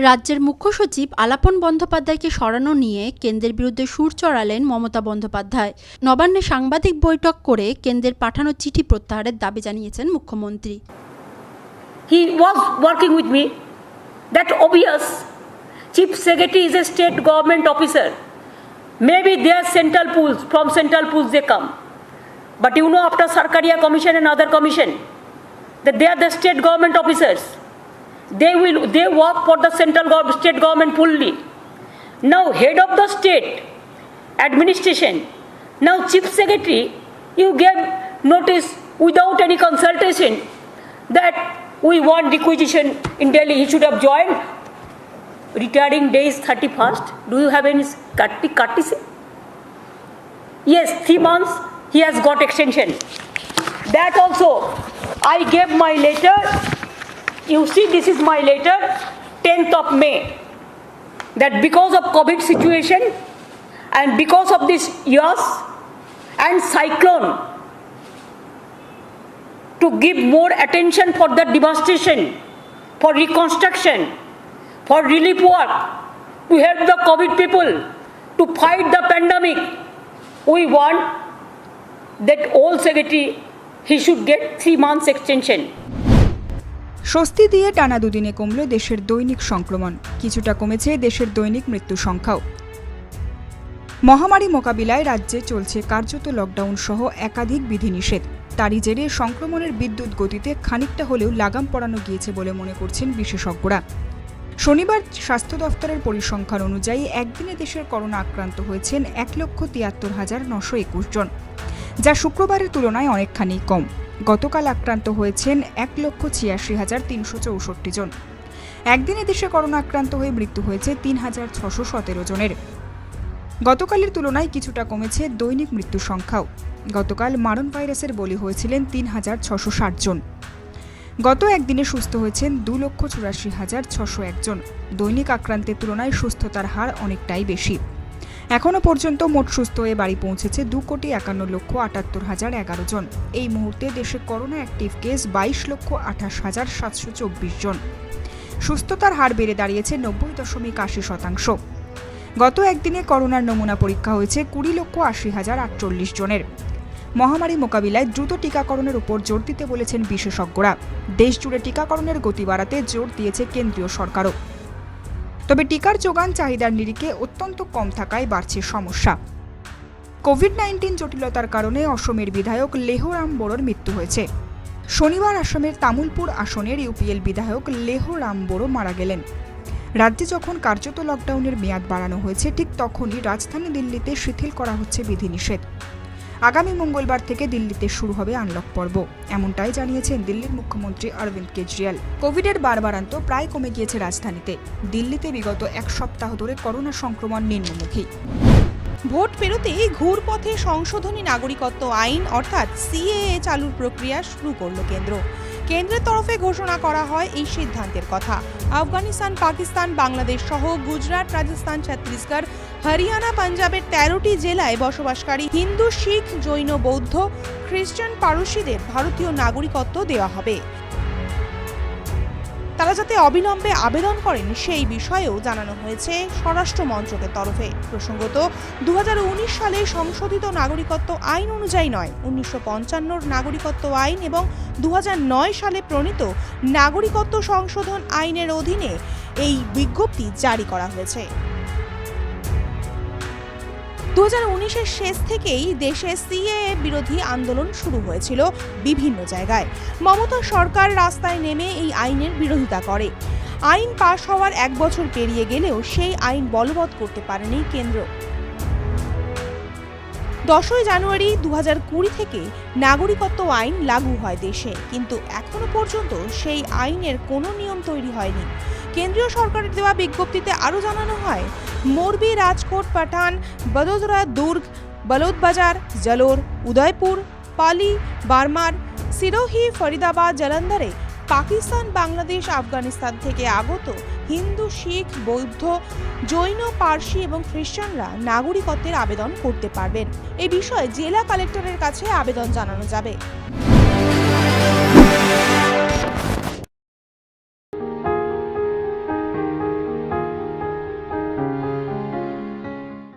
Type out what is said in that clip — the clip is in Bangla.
রাজ্যের মুখ্য সচিব আলাপন বন্দ্যোপাধ্যায়কে সরানো নিয়ে কেন্দ্রের বিরুদ্ধে সুর চড়ালেন মমতা বন্দ্যোপাধ্যায়। নবান্নে সাংবাদিক বৈঠক করে কেন্দ্রের পাঠানো চিঠি প্রত্যাহারের দাবি জানিয়েছেন মুখ্যমন্ত্রী। He was working with me. That obvious. Chief Secretary is a state government officer. Maybe they are central pools. From central pools they come. But you know, after Sarkaria Commission and other commission, that they are the state government officers. They work for the state government fully. Now head of the state administration, now chief secretary, you gave notice without any consultation that we want requisition in Delhi. He should have joined. Retiring day is 31st. Do you have any courtesy? Yes, 3 months he has got extension. That also I gave my letter. You see, this is my letter, 10th of May, that because of COVID situation and because of this Yas and cyclone, to give more attention for the devastation, for reconstruction, for relief work, to help the COVID people, to fight the pandemic, we want that old secretary, he should get 3 months extension. স্বস্তি দিয়ে টানা দুদিনে কমল দেশের দৈনিক সংক্রমণ, কিছুটা কমেছে দেশের দৈনিক মৃত্যু সংখ্যাও। মহামারী মোকাবিলায় রাজ্যে চলছে কার্যত লকডাউন সহ একাধিক বিধিনিষেধ। তারই জেরে সংক্রমণের বিদ্যুৎ গতিতে খানিকটা হলেও লাগাম পড়ানো গিয়েছে বলে মনে করছেন বিশেষজ্ঞরা। শনিবার স্বাস্থ্য দফতরের পরিসংখ্যান অনুযায়ী একদিনে দেশের করোনা আক্রান্ত হয়েছেন 1,73,921 জন, যা শুক্রবারের তুলনায় অনেকখানি কম। গতকাল আক্রান্ত হয়েছেন 1,86,364 জন। একদিনে দেশে করোনা আক্রান্ত হয়ে মৃত্যু হয়েছে 3,617 জনের। গতকালের তুলনায় কিছুটা কমেছে দৈনিক মৃত্যু সংখ্যাও। গতকাল মারণ ভাইরাসের বলি হয়েছিলেন 3,660 জন। গত একদিনে সুস্থ হয়েছেন 2,84,601 জন। দৈনিক আক্রান্তের তুলনায় সুস্থতার হার অনেকটাই বেশি। এখনও পর্যন্ত মোট সুস্থ হয়ে বাড়ি পৌঁছেছে 2,51,78,011 জন। এই মুহূর্তে দেশে করোনা অ্যাক্টিভ কেস 22,28,724 জন। সুস্থতার হার বেড়ে দাঁড়িয়েছে 90.80%। গত একদিনে করোনার নমুনা পরীক্ষা হয়েছে 20,80,048 জনের। মহামারী মোকাবিলায় দ্রুত টিকাকরণের উপর জোর দিতে বলেছেন বিশেষজ্ঞরা। দেশ জুড়ে টিকাকরণের গতি বাড়াতে জোর দিয়েছে কেন্দ্রীয় সরকারও। তবে টিকার যোগান চাহিদার নিরিখে অত্যন্ত কম থাকায় বাড়ছে সমস্যা। কোভিড-19 জটিলতার কারণে অসমের বিধায়ক লেহরাম বোরোর মৃত্যু হয়েছে। শনিবার আসামের তামুলপুর আসনের ইউপিএল বিধায়ক লেহরাম বোরো মারা গেলেন। রাজ্যে যখন কার্যত লকডাউনের মেয়াদ বাড়ানো হয়েছে, ঠিক তখনই রাজধানী দিল্লিতে শিথিল করা হচ্ছে বিধিনিষেধ। আগামী মঙ্গলবার থেকে দিল্লিতে শুরু হবে আনলক পর্ব, এমনটাই জানিয়েছেন দিল্লির মুখ্যমন্ত্রী অরবিন্দ কেজরিওয়াল। কোভিডের বাড়বাড়ন্ত প্রায় কমে গিয়েছে রাজধানীতে। দিল্লিতে বিগত 1 সপ্তাহ ধরে করোনা সংক্রমণ নিম্নমুখী। ভোট পেরোতেই ঘুরপথে সংশোধনী নাগরিকত্ব আইন অর্থাৎ সিএএ চালুর প্রক্রিয়া শুরু করল কেন্দ্র। কেন্দ্রের তরফে ঘোষণা করা হয় এই সিদ্ধান্তের কথা। আফগানিস্তান, পাকিস্তান, বাংলাদেশ সহ গুজরাট, রাজস্থান, ছত্তিশগড়, হরিয়ানা, পাঞ্জাবের 13টি জেলায় বসবাসকারী হিন্দু, শিখ, জৈন, বৌদ্ধ, খ্রিস্টান, পারসিদের ভারতীয় নাগরিকত্ব দেওয়া হবে। তারা যাতে অবিলম্বে আবেদন করেন সেই বিষয়েও জানানো হয়েছে স্বরাষ্ট্র মন্ত্রকের তরফে। প্রসঙ্গত, 2019 সালে সংশোধিত নাগরিকত্ব আইন অনুযায়ী নয়, 1955 নাগরিকত্ব আইন এবং 2009 সালে প্রণীত নাগরিকত্ব সংশোধন আইনের অধীনে এই বিজ্ঞপ্তি জারি করা হয়েছে। 2019-এর শেষ থেকেই দেশে সিএএ বিরোধী আন্দোলন শুরু হয়েছিল বিভিন্ন জায়গায়। মমতা সরকার রাস্তায় নেমে এই আইনের বিরোধিতা করে। আইন পাশ হওয়ার 1 বছর পেরিয়ে গেলেও সেই আইন বলবৎ করতে পারেনি কেন্দ্র। 10 জানুয়ারি 2020 থেকে নাগরিকত্ব আইন লাগু হয় দেশে, কিন্তু এখনো পর্যন্ত সেই আইনের কোনো নিয়ম তৈরি হয়নি। কেন্দ্রীয় সরকারের দেওয়া বিজ্ঞপ্তিতে আরও জানানো হয়, মোরবি, রাজকোট, পাঠান, বদোদরা, দুর্গ, বলৌদবাজার, জালোর, উদয়পুর, পালি, বারমার, সিরোহি, ফরিদাবাদ, জলন্ধরে পাকিস্তান, বাংলাদেশ, আফগানিস্তান থেকে আগত হিন্দু, শিখ, বৌদ্ধ, জৈন, পারসি এবং খ্রিস্টানরা নাগরিকত্বের আবেদন করতে পারবেন। এই বিষয়ে জেলা কালেক্টরের কাছে আবেদন জানানো যাবে।